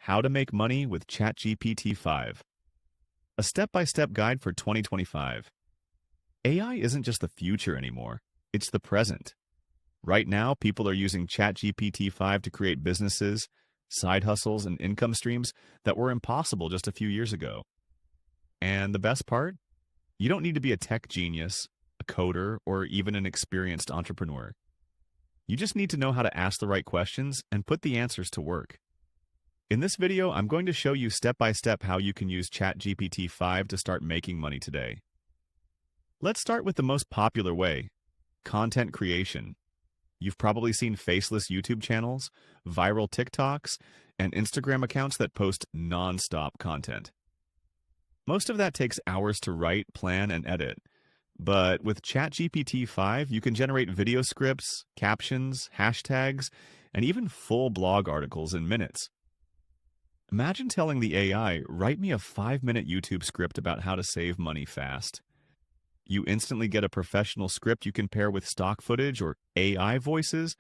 How to Make Money with ChatGPT-5, a step-by-step guide for 2025. AI isn't just the future anymore, it's the present. Right now, people are using ChatGPT-5 to create businesses, side hustles, and income streams that were impossible just a few years ago. And the best part? You don't need to be a tech genius, a coder, or even an experienced entrepreneur. You just need to know how to ask the right questions and put the answers to work. In this video, I'm going to show you step-by-step how you can use ChatGPT-5 to start making money today. Let's start with the most popular way, content creation. You've probably seen faceless YouTube channels, viral TikToks, and Instagram accounts that post non-stop content. Most of that takes hours to write, plan, and edit. But with ChatGPT-5, you can generate video scripts, captions, hashtags, and even full blog articles in minutes. Imagine telling the AI, write me a 5-minute YouTube script about how to save money fast. You instantly get a professional script you can pair with stock footage or AI voices.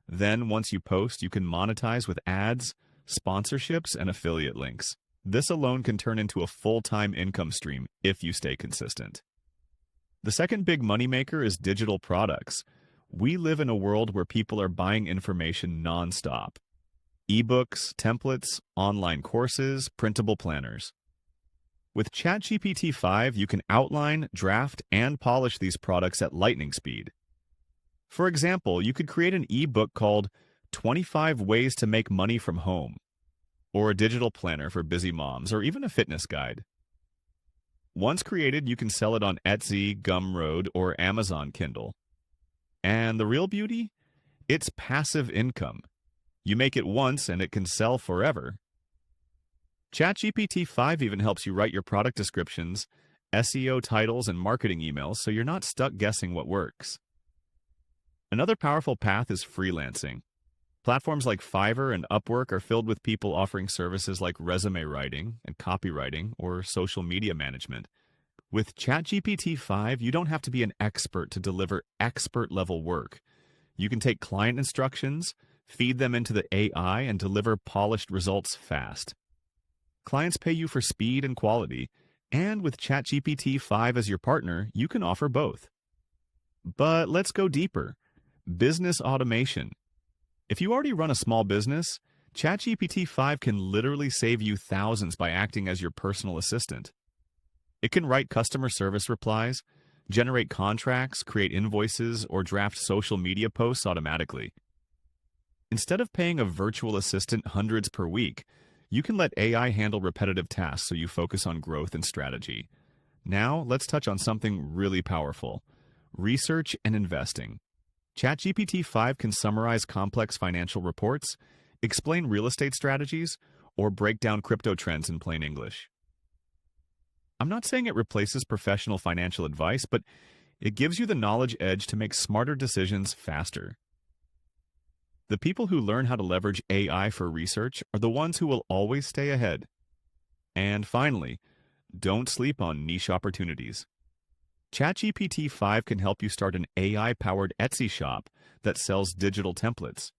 Then, once you post, you can monetize with ads, sponsorships, and affiliate links. This alone can turn into a full-time income stream if you stay consistent. The second big moneymaker is digital products. We live in a world where people are buying information nonstop. Ebooks, templates, online courses, printable planners. With ChatGPT-5, you can outline, draft, and polish these products at lightning speed. For example, you could create an ebook called 25 Ways to Make Money from Home, or a digital planner for busy moms, or even a fitness guide. Once created, you can sell it on Etsy, Gumroad, or Amazon Kindle. And the real beauty? It's passive income. You make it once and it can sell forever. ChatGPT-5 even helps you write your product descriptions, SEO titles, and marketing emails so you're not stuck guessing what works. Another powerful path is freelancing. Platforms like Fiverr and Upwork are filled with people offering services like resume writing and copywriting or social media management. With ChatGPT-5, you don't have to be an expert to deliver expert-level work. You can take client instructions, feed them into the AI, and deliver polished results fast. Clients pay you for speed and quality, and with ChatGPT-5 as your partner, you can offer both. But let's go deeper. Business automation. If you already run a small business, ChatGPT-5 can literally save you thousands by acting as your personal assistant. It can write customer service replies, generate contracts, create invoices, or draft social media posts automatically. Instead of paying a virtual assistant hundreds per week, you can let AI handle repetitive tasks so you focus on growth and strategy. Now, let's touch on something really powerful: research and investing. ChatGPT-5 can summarize complex financial reports, explain real estate strategies, or break down crypto trends in plain English. I'm not saying it replaces professional financial advice, but it gives you the knowledge edge to make smarter decisions faster. The people who learn how to leverage AI for research are the ones who will always stay ahead. And finally, don't sleep on niche opportunities. ChatGPT-5 can help you start an AI-powered Etsy shop that sells digital templates.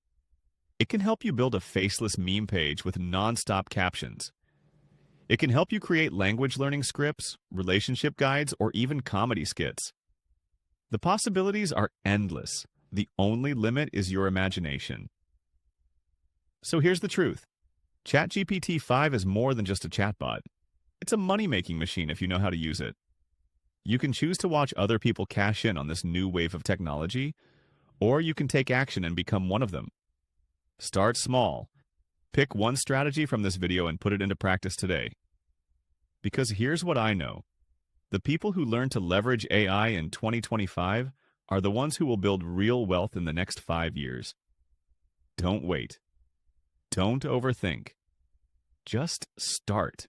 It can help you build a faceless meme page with non-stop captions. It can help you create language learning scripts, relationship guides, or even comedy skits. The possibilities are endless. The only limit is your imagination. So here's the truth. ChatGPT-5 is more than just a chatbot. It's a money-making machine if you know how to use it. You can choose to watch other people cash in on this new wave of technology, or you can take action and become one of them. Start small. Pick one strategy from this video and put it into practice today. Because here's what I know. The people who learn to leverage AI in 2025 are the ones who will build real wealth in the next 5 years. Don't wait. Don't overthink. Just start.